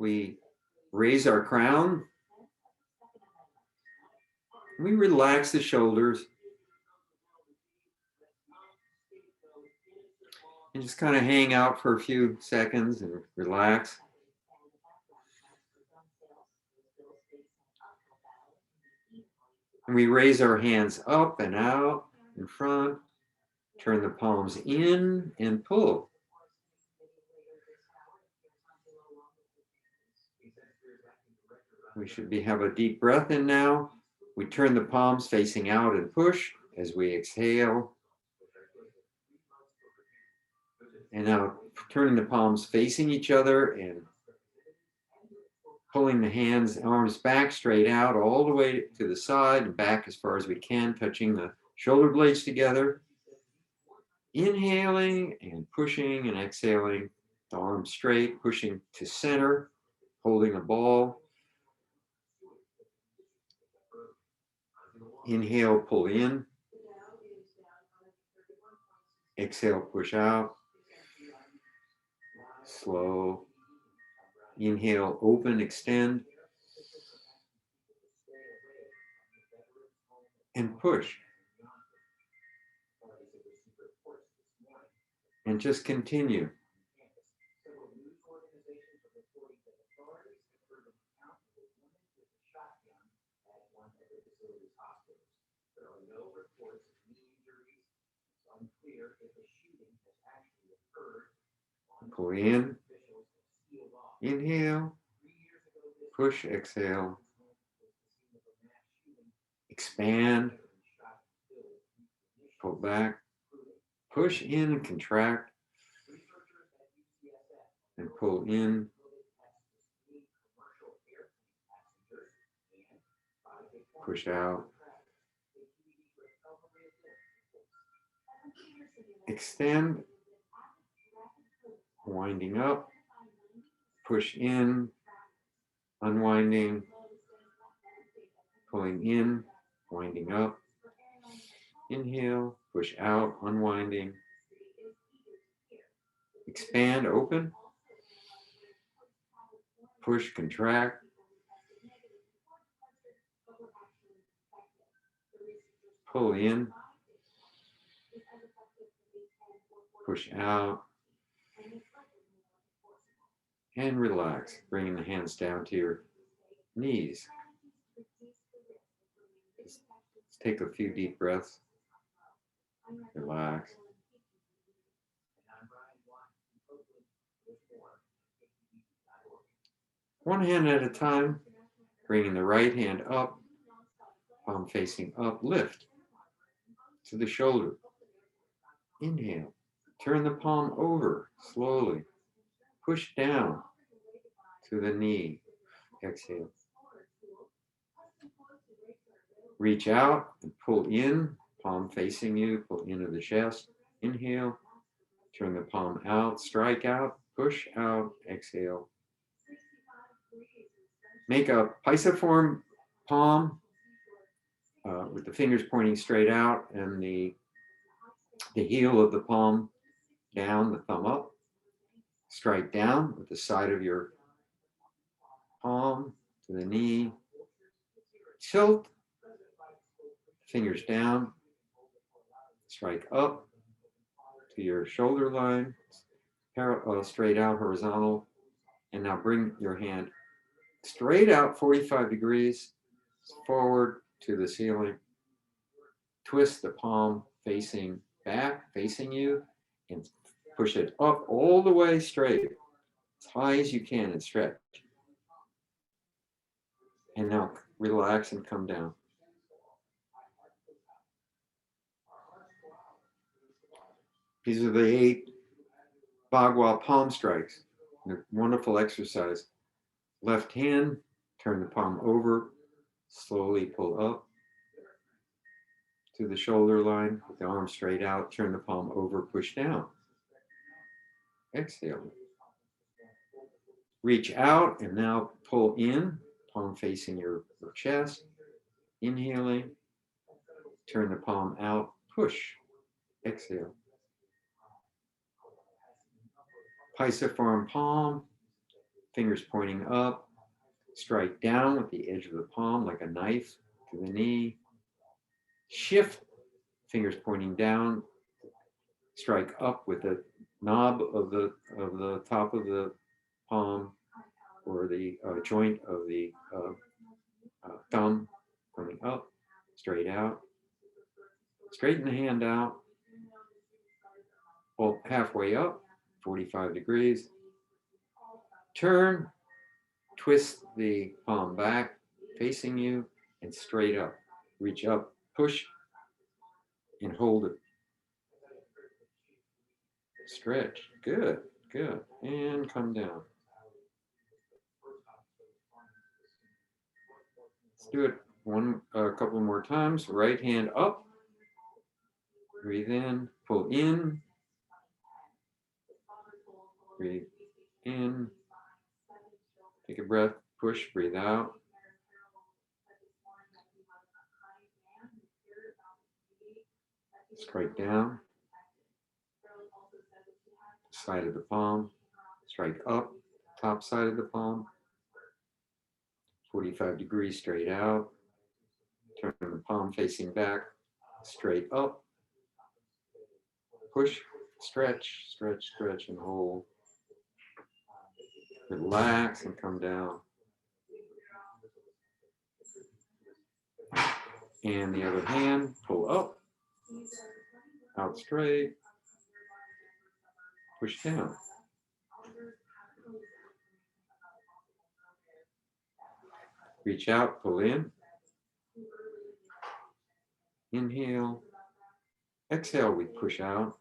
We raise our crown. We relax the shoulders. And just kind of hang out for a few seconds and relax. And we raise our hands up and out in front. Turn the palms in and pull. We should have a deep breath in now. We turn the palms facing out and push as we exhale. And now turning the palms facing each other and pulling the hands, arms back, straight out, all the way to the side and back as far as we can, touching the shoulder blades together. Inhaling and pushing and exhaling, the arms straight, pushing to center, holding a ball. Inhale, pull in. Exhale, push out. Slow. Inhale, open, extend. And push. And just continue. Pull in. Inhale. Push, exhale. Expand. Pull back. Push in and contract. And pull in. Push out. Extend. Winding up. Push in. Unwinding. Pulling in. Winding up. Inhale. Push out. Unwinding. Expand. Open. Push. Contract. Pull in. Push out. And relax, bringing the hands down to your knees. Just take a few deep breaths. Relax. One hand at a time, bringing the right hand up, palm facing up, lift to the shoulder. Inhale, turn the palm over slowly. Push down to the knee. Exhale. Reach out and pull in, palm facing you, pull into the chest. Inhale, turn the palm out, strike out, push out, exhale. Make a pisiform palm with the fingers pointing straight out and the heel of the palm down, the thumb up. Strike down with the side of your palm to the knee. Tilt, fingers down. Strike up to your shoulder line, straight out, horizontal. And now bring your hand straight out 45 degrees forward to the ceiling. Twist the palm facing back, facing you, and push it up all the way straight, as high as you can, and stretch. And now relax and come down. These are the 8 Bhagwa palm strikes. They're a wonderful exercise. Left hand, turn the palm over, slowly pull up to the shoulder line, with the arm straight out, turn the palm over, push down. Exhale. Reach out and now pull in, palm facing your chest. Inhaling, turn the palm out, push. Exhale. Pisiform palm, fingers pointing up, strike down with the edge of the palm like a knife to the knee, shift, fingers pointing down, strike up with the knob of the top of the palm or the joint of the thumb coming up, straight out, straighten the hand out, pull halfway up, 45 degrees, turn, twist the palm back, facing you, and straight up. Reach up, push, and hold it. Stretch. Good, good. And come down. Let's do it a couple more times. Right hand up. Breathe in, pull in. Breathe in. Take a breath, push, breathe out. Strike down. Side of the palm. Strike up, top side of the palm. 45 degrees straight out. Turn the palm facing back, straight up. Push, stretch, stretch, stretch, and hold. Relax and come down. And the other hand, pull up, out straight, push down. Reach out, pull in. Inhale. Exhale, we push out.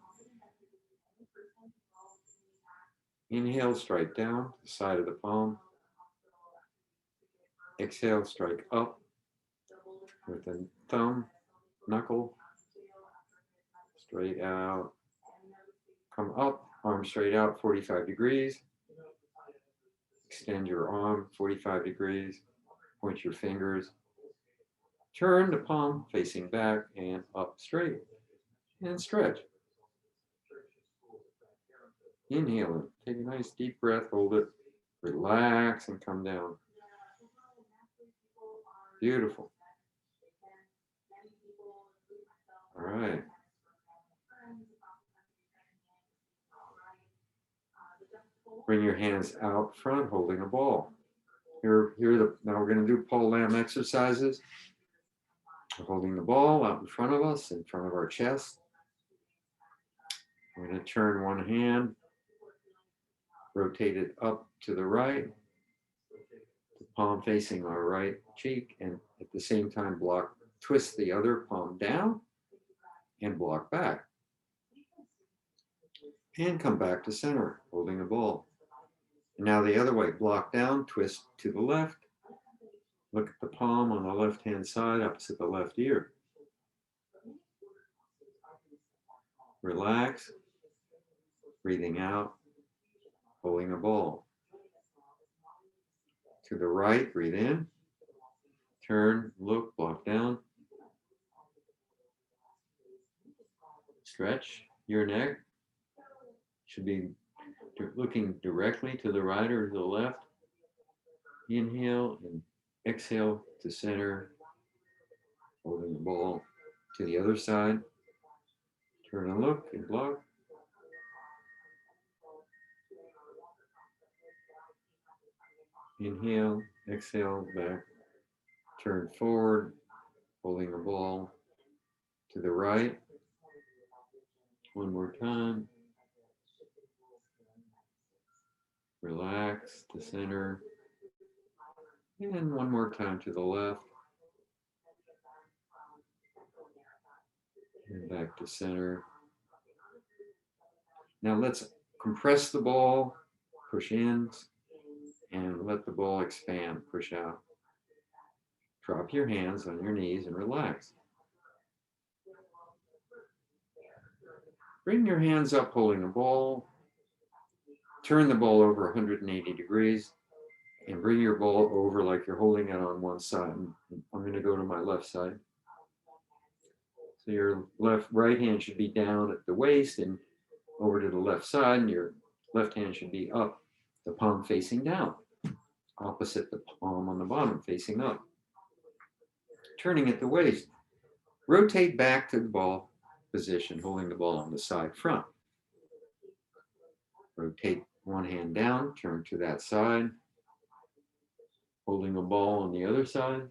Inhale, strike down, side of the palm. Exhale, strike up with the thumb, knuckle, straight out. Come up, arm straight out, 45 degrees. Extend your arm, 45 degrees. Point your fingers. Turn the palm facing back and up straight. And stretch. Inhale, take a nice deep breath, hold it, relax and come down. Beautiful. All right. Bring your hands out front, holding a ball. Now we're going to do pole lamb exercises. We're holding the ball out in front of us, in front of our chest. We're going to turn one hand, rotate it up to the right, the palm facing our right cheek, and at the same time twist the other palm down and block back. And come back to center, holding a ball. And now the other way, block down, twist to the left. Look at the palm on the left-hand side, opposite the left ear. Relax, breathing out, holding a ball. To the right, breathe in, turn, look, block down. Stretch your neck. Should be looking directly to the right or to the left. Inhale and exhale to center, holding the ball. To the other side, turn and look and block. Inhale, exhale, back, turn forward, holding the ball. To the right, one more time. Relax to center. And one more time to the left. And back to center. Now let's compress the ball, push in, and let the ball expand, push out. Drop your hands on your knees and relax. Bring your hands up holding the ball. Turn the ball over 180 degrees and bring your ball over like you're holding it on one side. I'm going to go to my left side. So your right hand should be down at the waist and over to the left side, and your left hand should be up the palm facing down, opposite the palm on the bottom facing up. Turning at the waist, rotate back to the ball position, holding the ball on the side front. Rotate one hand down, turn to that side, holding a ball on the other side.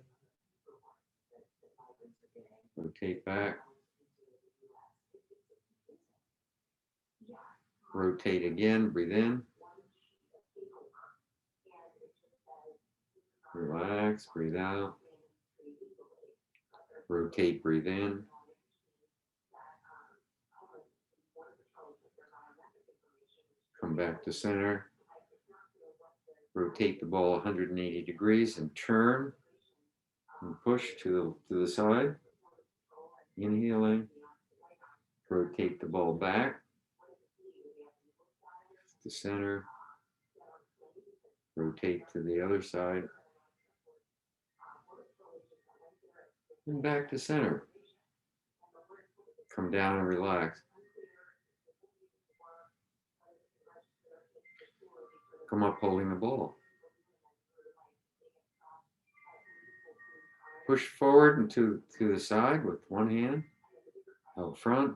Rotate back. Rotate again, breathe in. Relax, breathe out. Rotate, breathe in. Come back to center. Rotate the ball 180 degrees and turn and push to the side. Inhaling. Rotate the ball back to center. Rotate to the other side. And back to center. Come down and relax. Come up holding the ball. Push forward and to the side with one hand out front,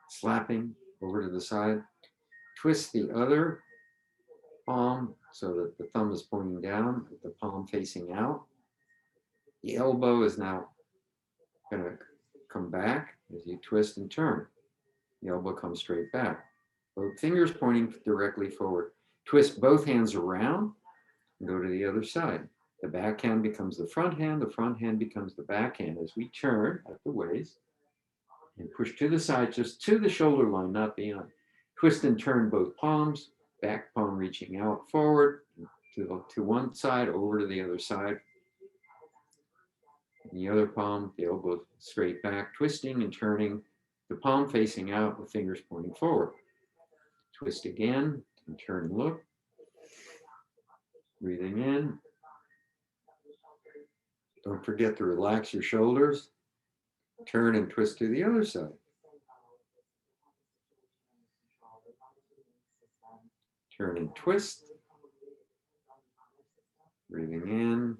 slapping over to the side. Twist the other palm so that the thumb is pointing down, with the palm facing out. The elbow is now going to come back as you twist and turn. The elbow comes straight back. Both fingers pointing directly forward. Twist both hands around and go to the other side. The back hand becomes the front hand becomes the back hand as we turn at the waist and push to the side, just to the shoulder line, not beyond. Twist and turn both palms, back palm reaching out forward to one side, over to the other side. And the other palm, the elbow straight back, twisting and turning, the palm facing out, the fingers pointing forward. Twist again and turn and look. Breathing in. Don't forget to relax your shoulders. Turn and twist to the other side. Turn and twist. Breathing in.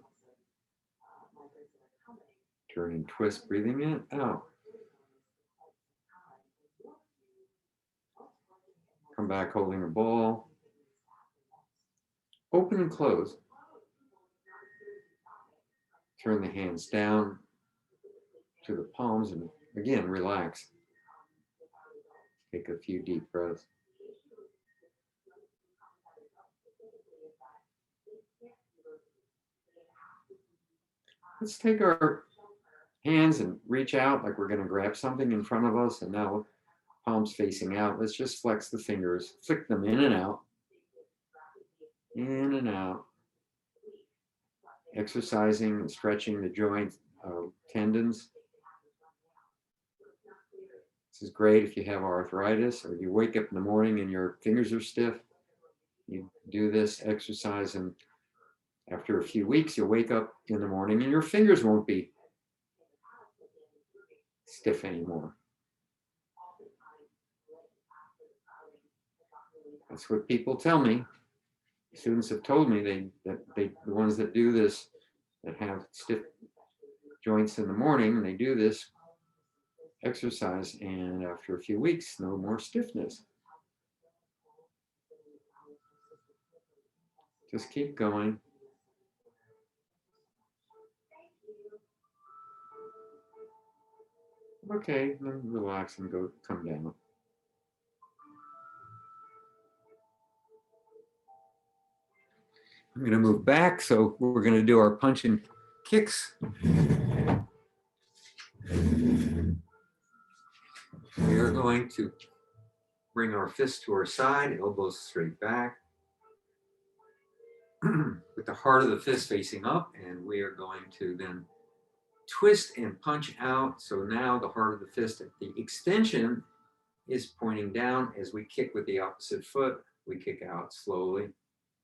Turn and twist, breathing in, out. Come back holding a ball. Open and close. Turn the hands down to the palms and again, relax. Take a few deep breaths. Let's take our hands and reach out like we're going to grab something in front of us, and now palms facing out. Let's just flex the fingers, flick them in and out. In and out. Exercising and stretching the joint tendons. This is great if you have arthritis or you wake up in the morning and your fingers are stiff. You do this exercise, and after a few weeks, you'll wake up in the morning and your fingers won't be stiff anymore. That's what people tell me. Students have told me the ones that do this, that have stiff joints in the morning, they do this exercise, and after a few weeks, no more stiffness. Just keep going. Okay, then relax and come down. I'm going to move back, so we're going to do our punch and kicks. We are going to bring our fist to our side, elbows straight back, with the heart of the fist facing up, and we are going to then twist and punch out. So now the heart of the fist at the extension is pointing down. As we kick with the opposite foot, we kick out slowly.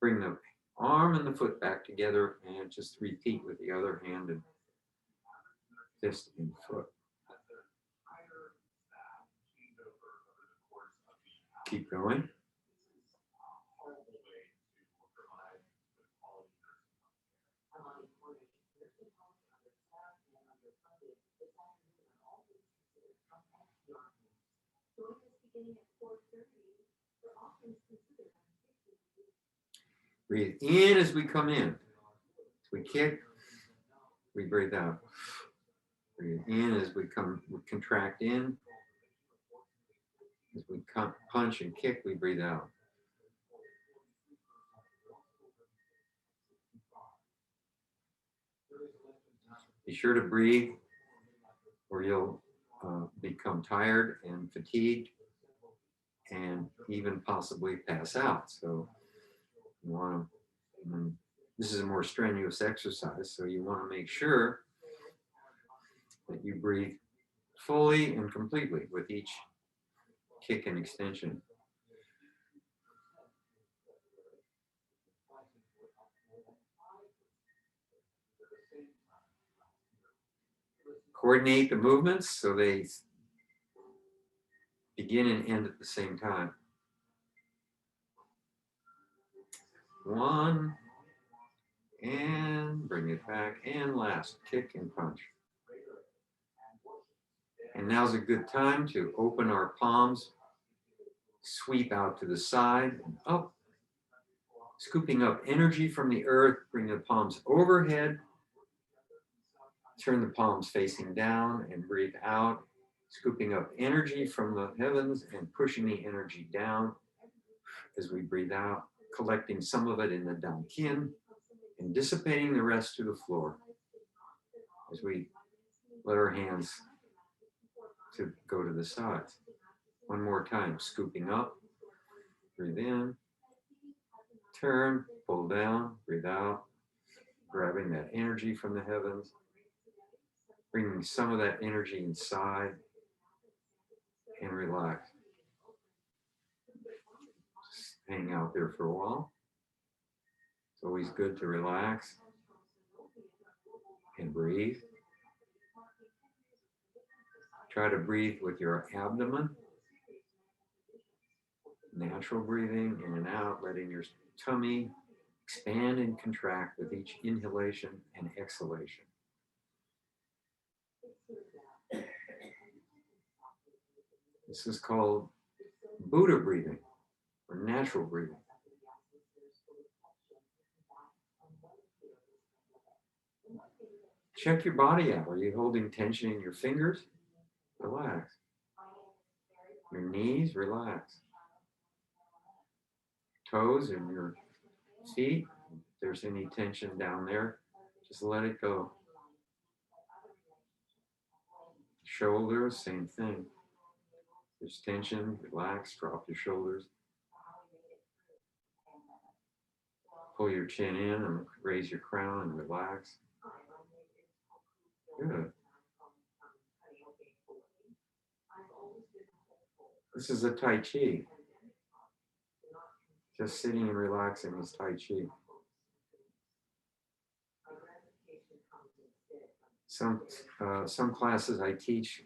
Bring the arm and the foot back together and just repeat with the other hand and fist and foot. Keep going. Breathe in as we come in. As we kick, we breathe out. Breathe in as we contract in. As we punch and kick, we breathe out. Be sure to breathe or you'll become tired and fatigued and even possibly pass out. So you want to, this is a more strenuous exercise, so you want to make sure that you breathe fully and completely with each kick and extension. Coordinate the movements so they begin and end at the same time. 1, and bring it back, and last, kick and punch. And now's a good time to open our palms, sweep out to the side and up, scooping up energy from the earth, bring the palms overhead, turn the palms facing down and breathe out, scooping up energy from the heavens and pushing the energy down as we breathe out, collecting some of it in the down kin and dissipating the rest to the floor as we let our hands to go to the sides. One more time, scooping up, breathe in, turn, pull down, breathe out, grabbing that energy from the heavens, bringing some of that energy inside and relax. Just hang out there for a while. It's always good to relax and breathe. Try to breathe with your abdomen. Natural breathing in and out, letting your tummy expand and contract with each inhalation and exhalation. This is called Buddha breathing or natural breathing. Check your body out. Are you holding tension in your fingers? Relax. Your knees, relax. Toes and your feet, if there's any tension down there, just let it go. Shoulders, same thing. There's tension, relax, drop your shoulders. Pull your chin in and raise your crown and relax. Good. This is a Tai Chi. Just sitting and relaxing is Tai Chi. Some classes I teach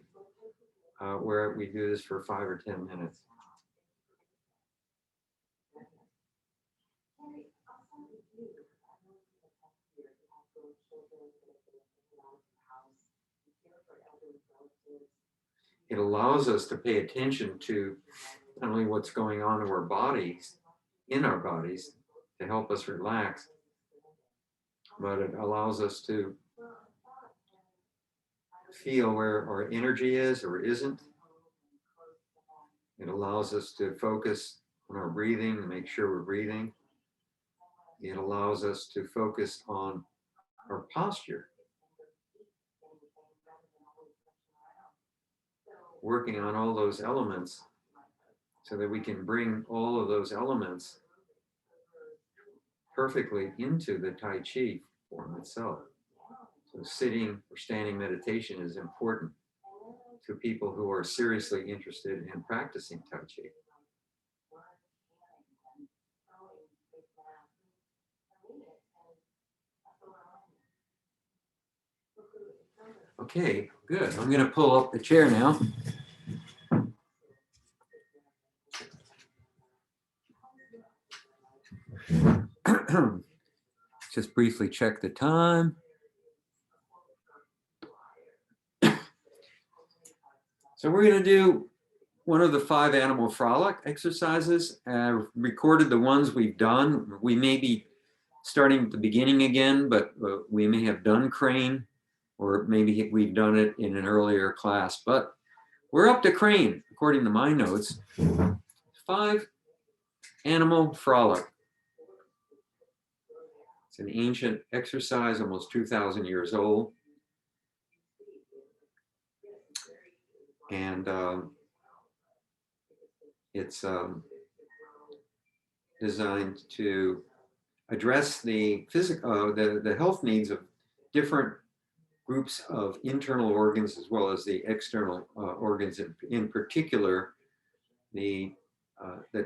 where we do this for 5 or 10 minutes. It allows us to pay attention to not only what's going on in our bodies, to help us relax, but it allows us to feel where our energy is or isn't. It allows us to focus on our breathing and make sure we're breathing. It allows us to focus on our posture. Working on all those elements so that we can bring all of those elements perfectly into the Tai Chi form itself. So sitting or standing meditation is important to people who are seriously interested in practicing Tai Chi. Okay, good. I'm going to pull up the chair now. Just briefly check the time. So we're going to do one of the 5 animal frolic exercises. Recorded the ones we've done. We may be starting at the beginning again, but we may have done crane, or maybe we've done it in an earlier class. But we're up to crane, according to my notes. 5 animal frolic. It's an ancient exercise, almost 2,000 years old. And it's designed to address the physical, the health needs of different groups of internal organs as well as the external organs, in particular the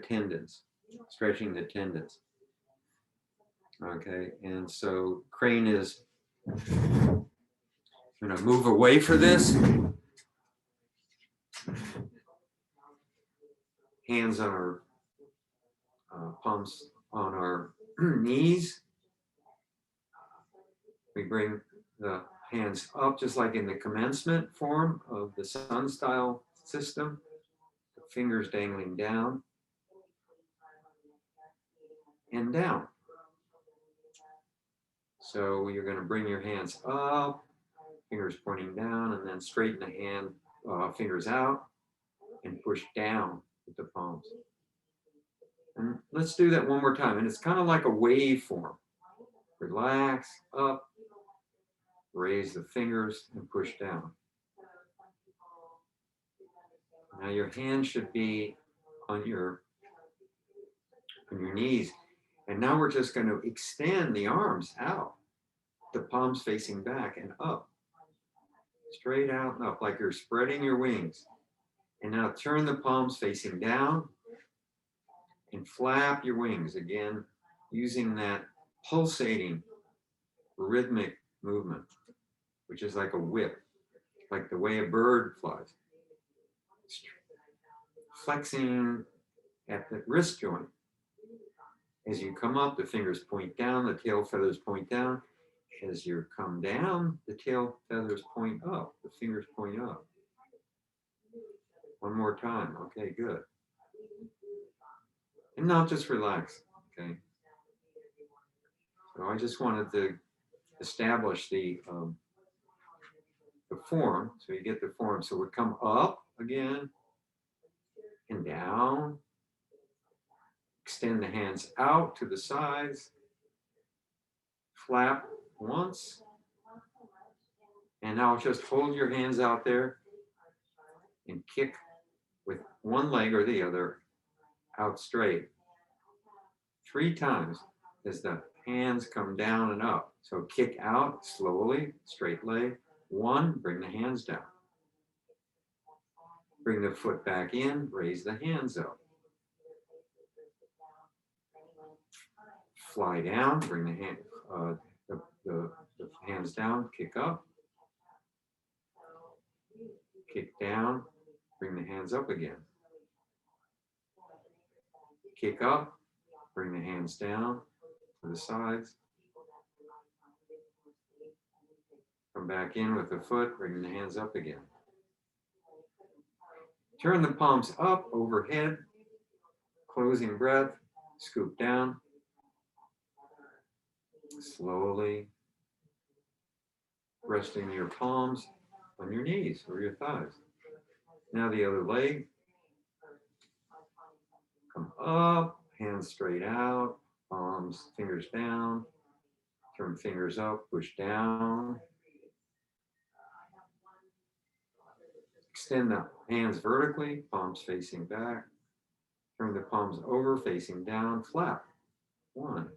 tendons, stretching the tendons. Okay, and so crane is going to move away for this. Hands on our palms on our knees. We bring the hands up just like in the commencement form of the sun style system. The fingers dangling down and down. So you're going to bring your hands up, fingers pointing down, and then straighten the hand, fingers out, and push down with the palms. And let's do that one more time. And it's kind of like a wave form. Relax, up, raise the fingers, and push down. Now your hand should be on your knees. And now we're just going to extend the arms out, the palms facing back and up. Straight out and up, like you're spreading your wings. And now turn the palms facing down and flap your wings again, using that pulsating rhythmic movement, which is like a whip, like the way a bird flies. Flexing at the wrist joint. As you come up, the fingers point down, the tail feathers point down. As you come down, the tail feathers point up, the fingers point up. One more time. Okay, good. And now just relax. Okay. So I just wanted to establish the form. So you get the form. So we come up again and down. Extend the hands out to the sides. Flap once. And now just hold your hands out there and kick with one leg or the other out straight 3 times as the hands come down and up. So kick out slowly, straight leg. 1, bring the hands down. Bring the foot back in, raise the hands up. Fly down, bring the hands down, kick up. Kick down, bring the hands up again. Kick up, bring the hands down to the sides. Come back in with the foot, bring the hands up again. Turn the palms up overhead, closing breath, scoop down. Slowly resting your palms on your knees or your thighs. Now the other leg. Come up, hands straight out, palms, fingers down. Turn fingers up, push down. Extend the hands vertically, palms facing back. Turn the palms over, facing down, flap. 1.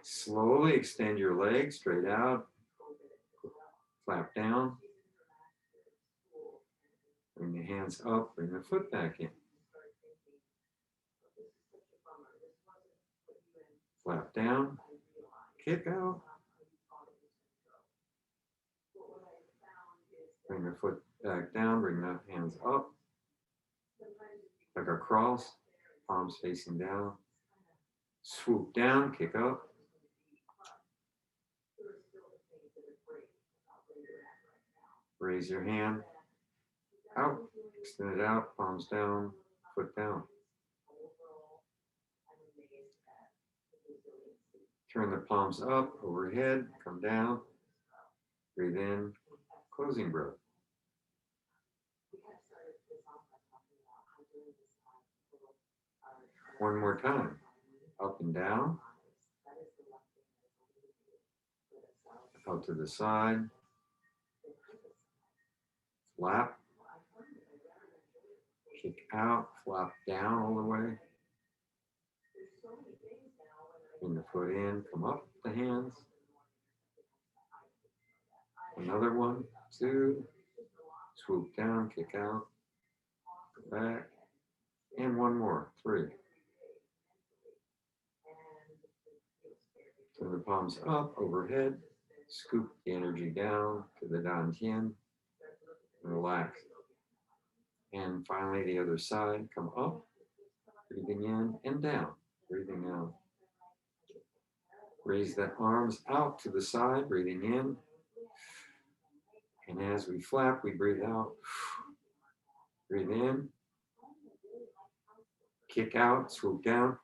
Slowly extend your legs straight out. Flap down. Bring the hands up, bring the foot back in. Flap down, kick out. Bring the foot back down, bring the hands up. Like a cross, palms facing down. Swoop down, kick up. Raise your hand out, extend it out, palms down, foot down. Turn the palms up, overhead, come down, breathe in, closing breath. One more time, up and down, out to the side, flap, kick out, flap down all the way. Bring the foot in, come up the hands. Another one, two, swoop down, kick out, go back, and one more, three. Turn the palms up, overhead, scoop the energy down to the dantian, relax. And finally, the other side, come up, breathing in and down, breathing out. Raise the arms out to the side, breathing in. And as we flap, we breathe out. Breathe in. Kick out, swoop down.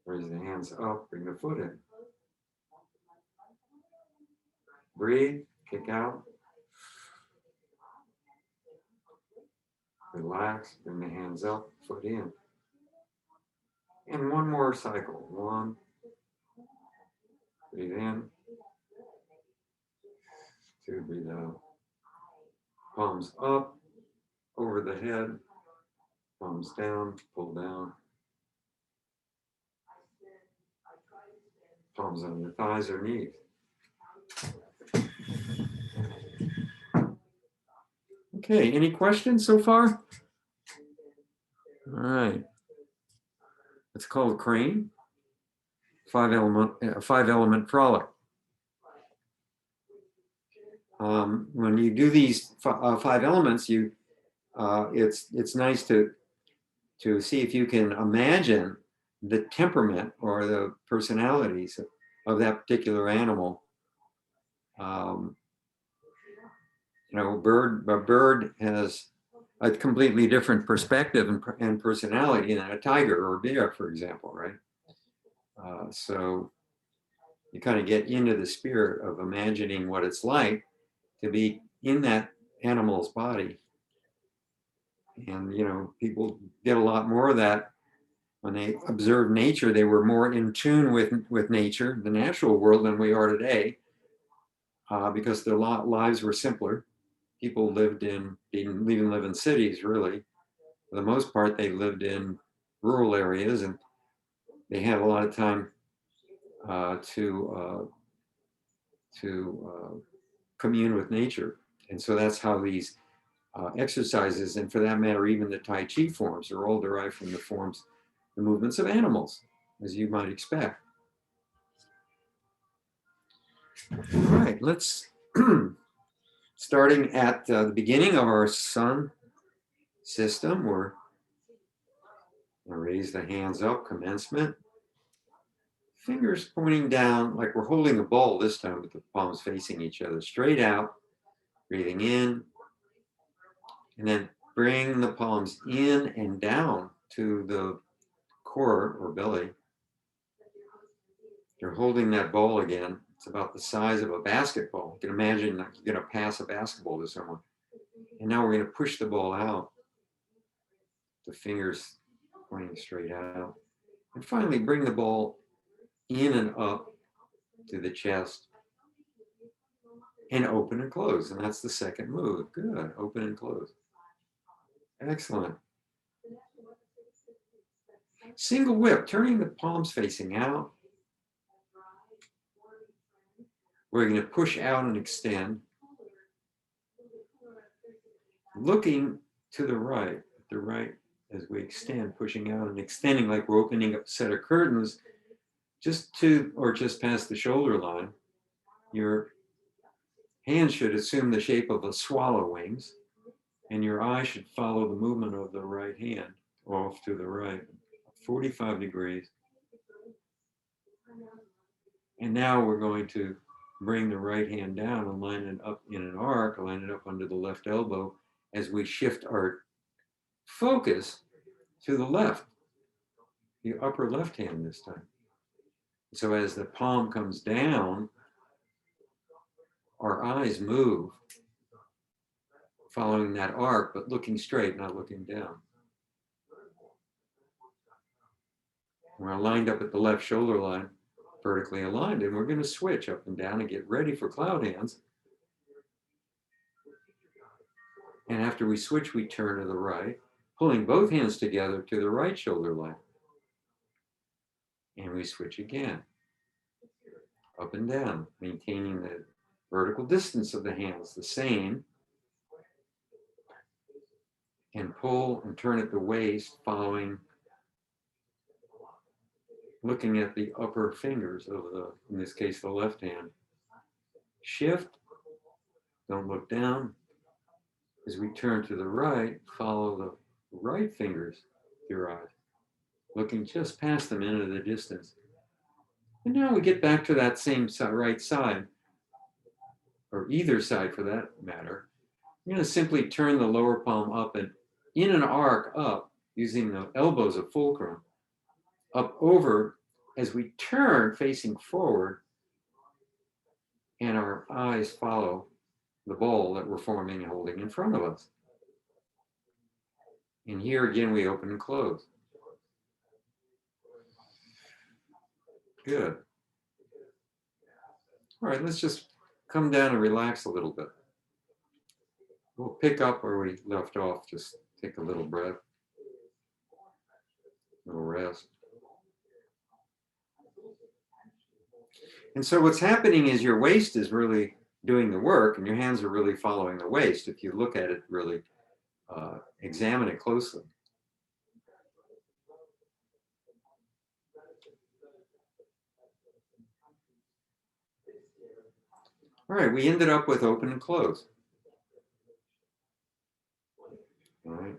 Raise the hands up, bring the foot in. Breathe, kick out. Relax, bring the hands up, foot in. And one more cycle. One. Breathe in. Two, breathe out. Palms up, over the head. Palms down, pull down. Palms on your thighs or knees. Okay, any questions so far? All right. It's called crane. Five element frolic. When you do these five elements, it's nice to see if you can imagine the temperament or the personalities of that particular animal. A bird has a completely different perspective and personality than a tiger or a bear, for example, right? So you kind of get into the spirit of imagining what it's like to be in that animal's body. And, people get a lot more of that when they observed nature. They were more in tune with nature, the natural world, than we are today, because their lives were simpler. People didn't even live in cities, really. For the most part, they lived in rural areas, and they had a lot of time to commune with nature. And so that's how these exercises, and for that matter, even the Tai Chi forms, are all derived from the movements of animals, as you might expect. All right, let's, starting at the beginning of our sun system, we're going to raise the hands up, commencement. Fingers pointing down like we're holding a ball this time with the palms facing each other, straight out, breathing in, and then bring the palms in and down to the core or belly. You're holding that ball again. It's about the size of a basketball. You can imagine like you're going to pass a basketball to someone. And now we're going to push the ball out. The fingers pointing straight out. And finally, bring the ball in and up to the chest. And open and close. And that's the second move. Good. Open and close. Excellent. Single whip, turning the palms facing out. We're going to push out and extend. Looking to the right as we extend, pushing out and extending like we're opening up a set of curtains just past the shoulder line. Your hands should assume the shape of a swallow wings, and your eye should follow the movement of the right hand off to the right, 45 degrees. And now we're going to bring the right hand down and line it up in an arc, line it up under the left elbow as we shift our focus to the left, the upper left hand this time. So as the palm comes down, our eyes move, following that arc, but looking straight, not looking down. We're lined up at the left shoulder line, vertically aligned, and we're going to switch up and down and get ready for cloud hands. And after we switch, we turn to the right, pulling both hands together to the right shoulder line. And we switch again, up and down, maintaining the vertical distance of the hands the same. And pull and turn at the waist, following, looking at the upper fingers of the, in this case, the left hand. Shift, don't look down. As we turn to the right, follow the right fingers with your eyes, looking just past them into the distance. And now we get back to that same right side, or either side for that matter. I'm going to simply turn the lower palm up and in an arc up, using the elbows of fulcrum, up over as we turn facing forward, and our eyes follow the ball that we're forming and holding in front of us. And here again, we open and close. Good. All right, let's just come down and relax a little bit. We'll pick up where we left off. Just take a little breath, a little rest. And so what's happening is your waist is really doing the work and your hands are really following the waist. If you look at it, really examine it closely. All right, we ended up with open and close. All right.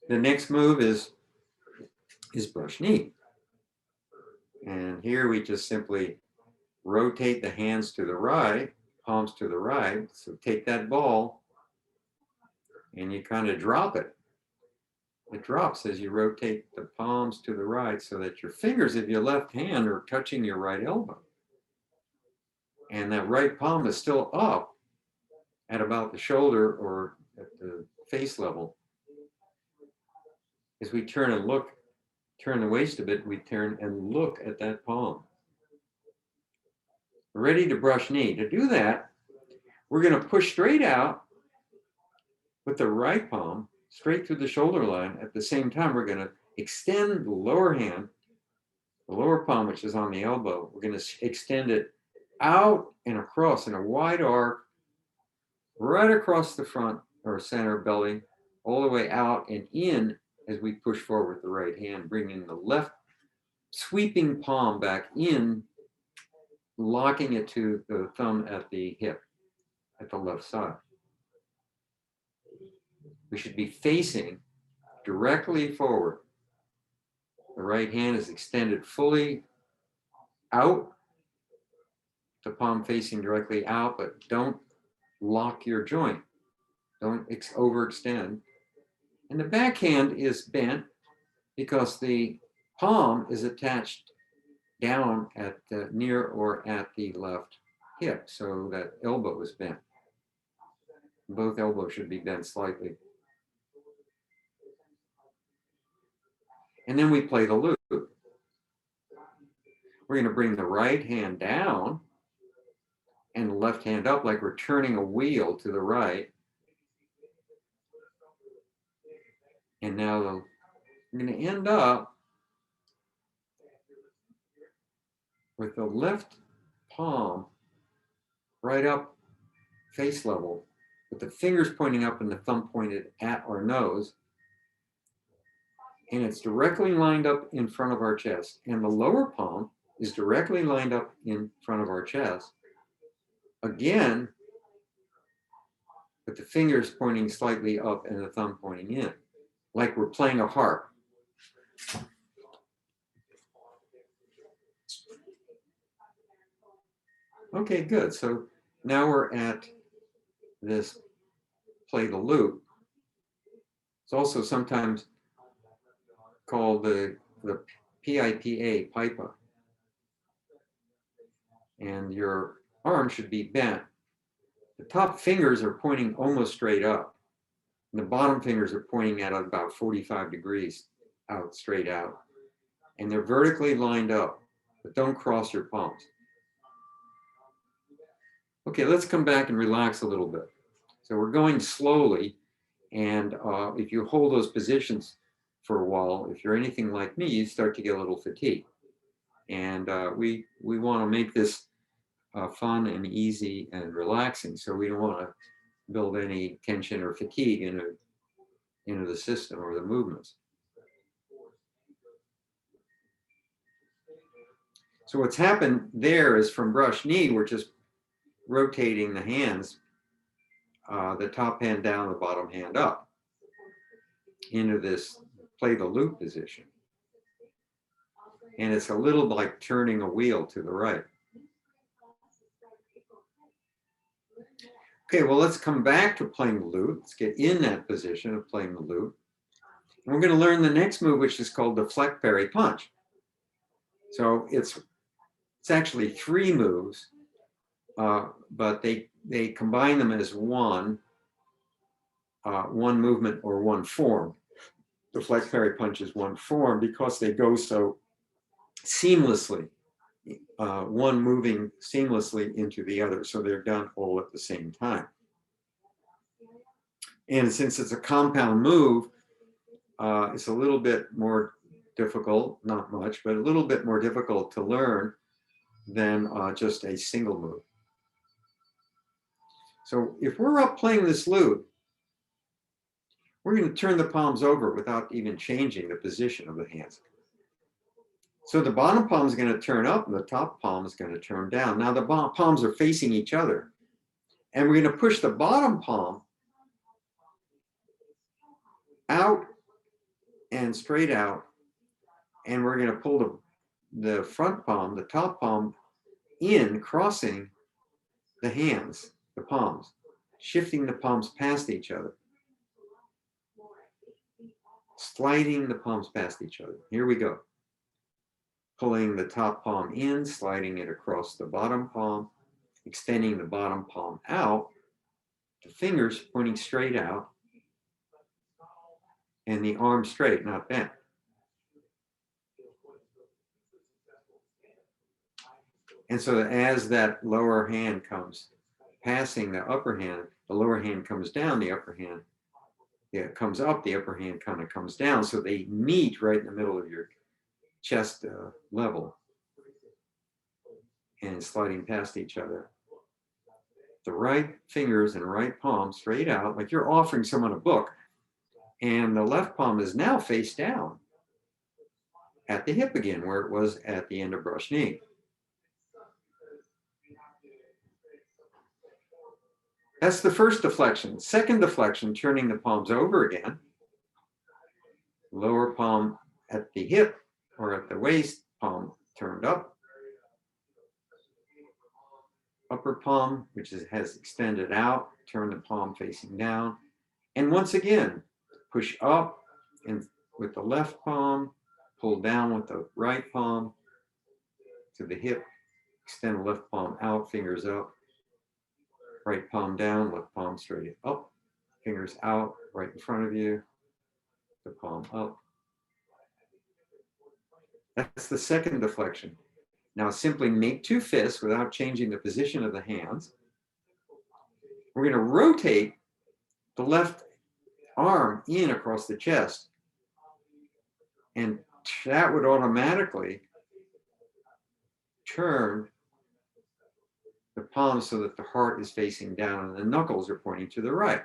The next move is brush knee. And here we just simply rotate the hands to the right, palms to the right. So take that ball and you kind of drop it. It drops as you rotate the palms to the right so that your fingers of your left hand are touching your right elbow. And that right palm is still up at about the shoulder or at the face level. As we turn and look, turn the waist a bit, we turn and look at that palm. We're ready to brush knee. To do that, we're going to push straight out with the right palm, straight through the shoulder line. At the same time, we're going to extend the lower hand, the lower palm, which is on the elbow. We're going to extend it out and across in a wide arc, right across the front or center belly, all the way out and in as we push forward the right hand, bringing the left sweeping palm back in, locking it to the thumb at the hip, at the left side. We should be facing directly forward. The right hand is extended fully out, the palm facing directly out, but don't lock your joint. Don't overextend. And the back hand is bent because the palm is attached down at the near or at the left hip, so that elbow is bent. Both elbows should be bent slightly. And then we play the loop. We're going to bring the right hand down and the left hand up like we're turning a wheel to the right. And now we're going to end up with the left palm right up face level, with the fingers pointing up and the thumb pointed at our nose. And it's directly lined up in front of our chest. And the lower palm is directly lined up in front of our chest. Again, with the fingers pointing slightly up and the thumb pointing in, like we're playing a harp. Okay, good. So now we're at this play the loop. It's also sometimes called the Pipa Pipa. And your arm should be bent. The top fingers are pointing almost straight up. And the bottom fingers are pointing at about 45 degrees out, straight out. And they're vertically lined up, but don't cross your palms. Okay, let's come back and relax a little bit. So we're going slowly, and if you hold those positions for a while, if you're anything like me, you start to get a little fatigued. And we want to make this fun and easy and relaxing, so we don't want to build any tension or fatigue into the system or the movements. So what's happened there is from brush knee, we're just rotating the hands, the top hand down, the bottom hand up, into this play the loop position. And it's a little like turning a wheel to the right. Okay, well, let's come back to playing the loop. Let's get in that position of playing the loop. And we're going to learn the next move, which is called the Fleckberry Punch. So it's actually 3 moves, but they combine them as one movement or one form. The Fleckberry Punch is one form because they go so seamlessly, one moving seamlessly into the other. So they're done all at the same time. And since it's a compound move, it's a little bit more difficult, not much, but a little bit more difficult to learn than just a single move. So if we're up playing this loop, we're going to turn the palms over without even changing the position of the hands. So the bottom palm is going to turn up and the top palm is going to turn down. Now the palms are facing each other. And we're going to push the bottom palm out and straight out. And we're going to pull the front palm, the top palm, in, crossing the hands, the palms, shifting the palms past each other. Sliding the palms past each other. Here we go. Pulling the top palm in, sliding it across the bottom palm, extending the bottom palm out, the fingers pointing straight out, and the arm straight, not bent. And so as that lower hand comes passing the upper hand, the lower hand comes down, the upper hand comes up, the upper hand kind of comes down. So they meet right in the middle of your chest level and sliding past each other. The right fingers and right palm straight out, like you're offering someone a book. And the left palm is now face down at the hip again, where it was at the end of brush knee. That's the first deflection. Second deflection, turning the palms over again. Lower palm at the hip or at the waist, palm turned up. Upper palm, which has extended out, turn the palm facing down. And once again, push up and with the left palm, pull down with the right palm to the hip, extend the left palm out, fingers up. Right palm down, left palm straight up, fingers out, right in front of you, the palm up. That's the second deflection. Now simply make 2 fists without changing the position of the hands. We're going to rotate the left arm in across the chest, and that would automatically turn the palm so that the heart is facing down and the knuckles are pointing to the right.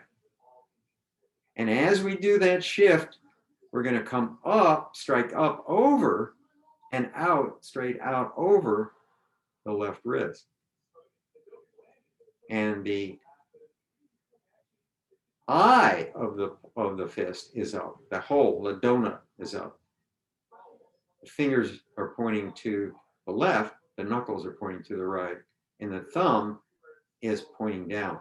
And as we do that shift, we're going to come up, strike up over and out, straight out over the left wrist. And the eye of the fist is up. The whole, the donut is up. The fingers are pointing to the left, the knuckles are pointing to the right. and the thumb is pointing down.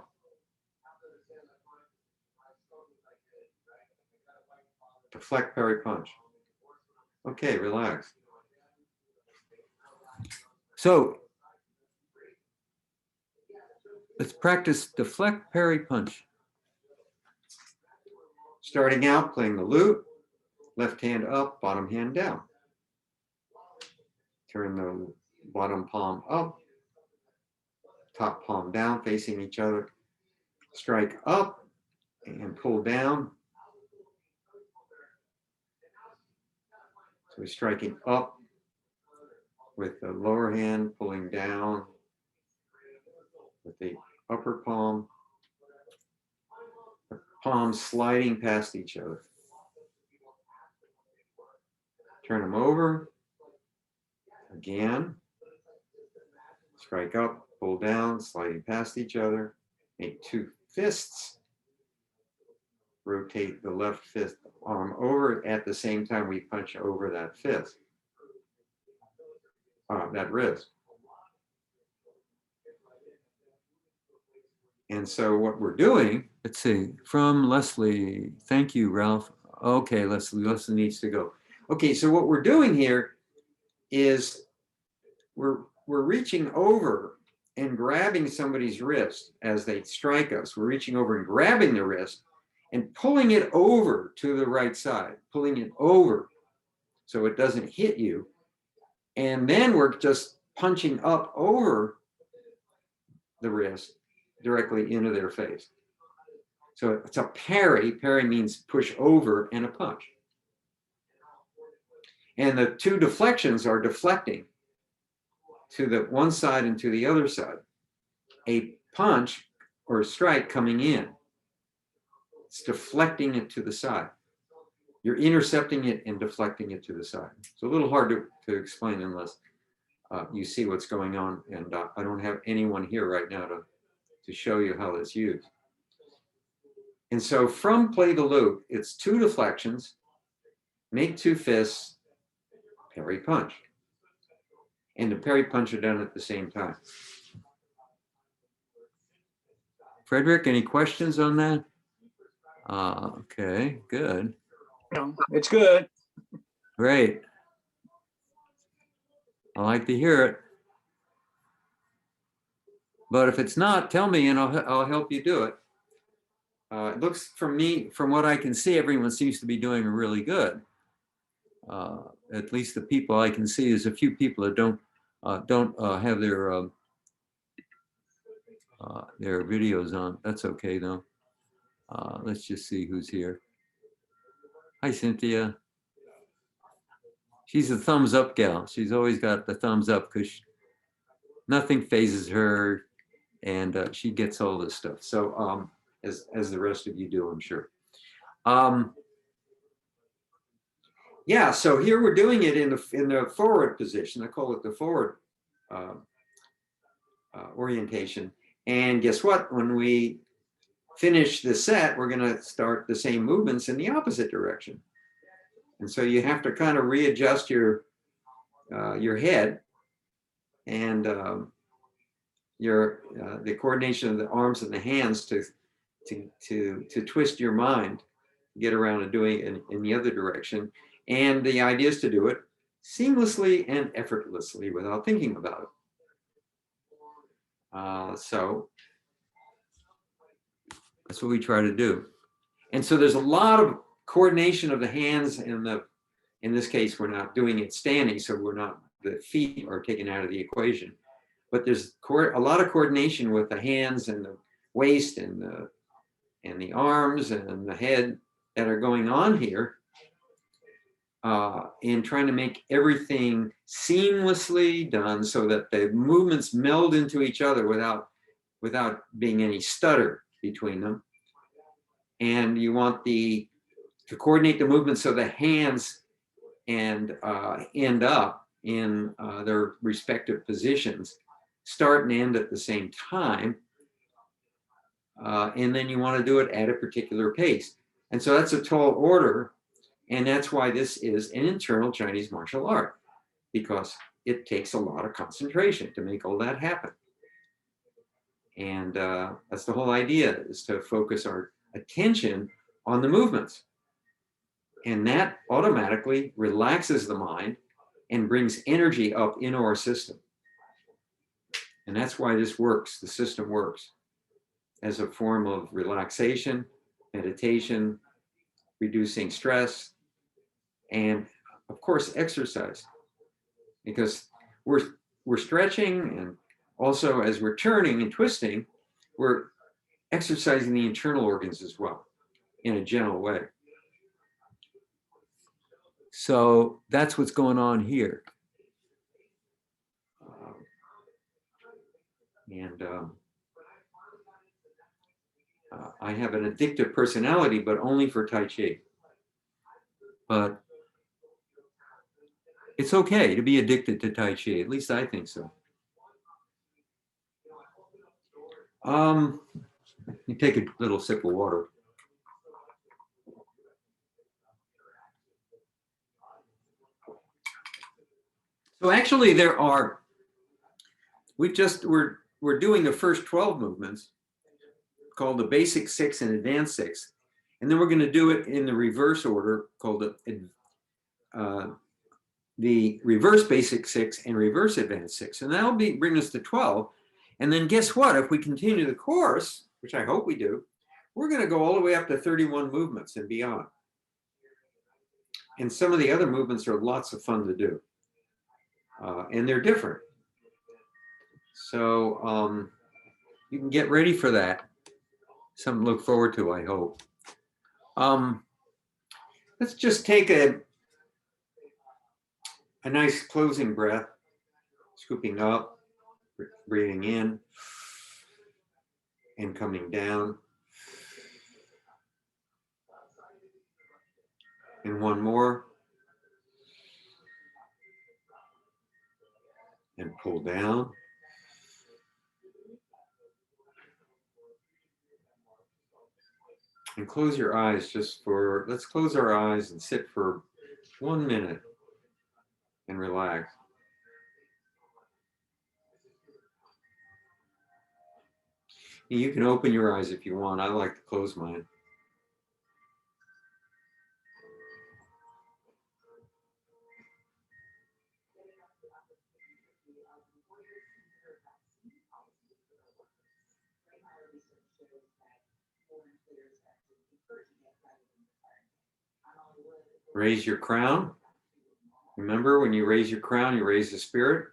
Deflect, parry, punch. Okay, relax. So let's practice deflect, parry, punch. Starting out, playing the lute, left hand up, bottom hand down. Turn the bottom palm up, top palm down, facing each other. Strike up and pull down. So we're striking up with the lower hand, pulling down with the upper palm. The palms sliding past each other. Turn them over. Again. Strike up, pull down, sliding past each other. Make two fists. Rotate the left fist arm over at the same time we punch over that fist, that wrist. And so what we're doing, let's see, from Leslie, thank you, Ralph. Okay, Leslie needs to go. Okay, so what we're doing here is we're reaching over and grabbing somebody's wrist as they strike us. We're reaching over and grabbing the wrist and pulling it over to the right side, pulling it over so it doesn't hit you. And then we're just punching up over the wrist directly into their face. So it's a parry. Parry means push over and a punch. And the two deflections are deflecting to the one side and to the other side. A punch or a strike coming in. It's deflecting it to the side. You're intercepting it and deflecting it to the side. It's a little hard to explain unless you see what's going on. And I don't have anyone here right now to show you how that's used. And so from play the lute, it's two deflections, make two fists, parry punch. And the parry punch are done at the same time. Frederick, any questions on that? Okay, good. No, it's good. Great. I like to hear it. But if it's not, tell me and I'll help you do it. It looks from what I can see, everyone seems to be doing really good. At least the people I can see, there's a few people that don't have their videos on. That's okay though. Let's just see who's here. Hi, Cynthia. She's a thumbs up gal. She's always got the thumbs up because nothing phases her, and she gets all this stuff. So as the rest of you do, I'm sure. Yeah, so here we're doing it in the forward position. I call it the forward orientation. And guess what? When we finish the set, we're going to start the same movements in the opposite direction. And so you have to kind of readjust your head and the coordination of the arms and the hands to twist your mind, get around to doing it in the other direction. And the idea is to do it seamlessly and effortlessly without thinking about it. So that's what we try to do. And so there's a lot of coordination of the hands and in this case, we're not doing it standing, so the feet are taken out of the equation. But there's a lot of coordination with the hands and the waist and the arms and the head that are going on here in trying to make everything seamlessly done so that the movements meld into each other without being any stutter between them. And you want to coordinate the movement so the hands end up in their respective positions, start and end at the same time. And then you want to do it at a particular pace. And so that's a tall order. And that's why this is an internal Chinese martial art, because it takes a lot of concentration to make all that happen. And that's the whole idea, is to focus our attention on the movements. And that automatically relaxes the mind and brings energy up into our system. And that's why this works, the system works, as a form of relaxation, meditation, reducing stress, and of course, exercise. Because we're stretching, and also as we're turning and twisting, we're exercising the internal organs as well in a gentle way. So that's what's going on here. I have an addictive personality, but only for Tai Chi. But it's okay to be addicted to Tai Chi. At least I think so. You take a little sip of water. So actually we're doing the first 12 movements called the basic 6 and advanced 6. And then we're going to do it in the reverse order called the reverse basic 6 and reverse advanced 6. And that'll bring us to 12. And then guess what? If we continue the course, which I hope we do, we're going to go all the way up to 31 movements and beyond. And some of the other movements are lots of fun to do. And they're different. So you can get ready for that. Something to look forward to, I hope. Let's just take a nice closing breath, scooping up, breathing in, and coming down. And one more. And pull down. And close your eyes let's close our eyes and sit for 1 minute and relax. You can open your eyes if you want. I like to close mine. Raise your crown. Remember, when you raise your crown, you raise the spirit.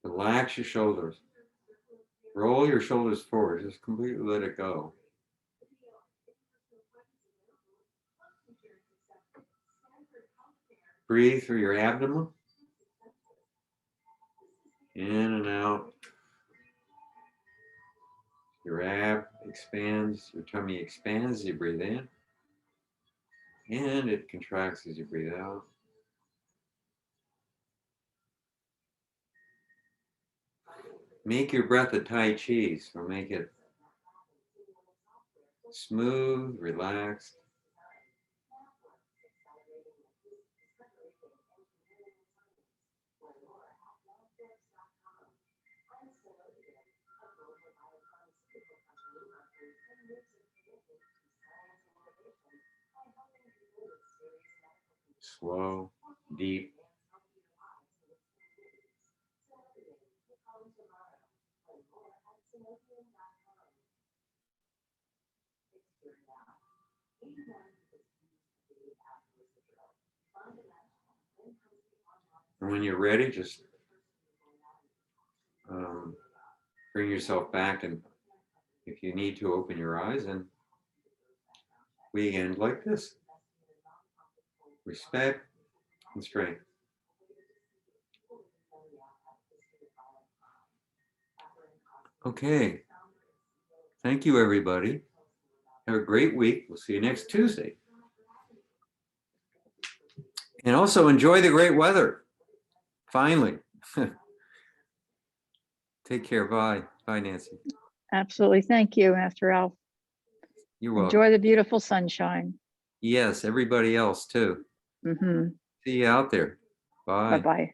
Relax your shoulders. Roll your shoulders forward. Just completely let it go. Breathe through your abdomen. In and out. Your ab expands, your tummy expands as you breathe in. And it contracts as you breathe out. Make your breath a Tai Chi, so make it smooth, relaxed. Slow, deep. And when you're ready, just bring yourself back, and if you need to, open your eyes, and we end like this. Respect and strength. Okay. Thank you, everybody. Have a great week. We'll see you next Tuesday. And also enjoy the great weather. Finally. Take care. Bye. Bye, Nancy. Absolutely. Thank you, Master Ralph. You're welcome. Enjoy the beautiful sunshine. Yes, everybody else too. Mm-hmm. See you out there. Bye. Bye-bye.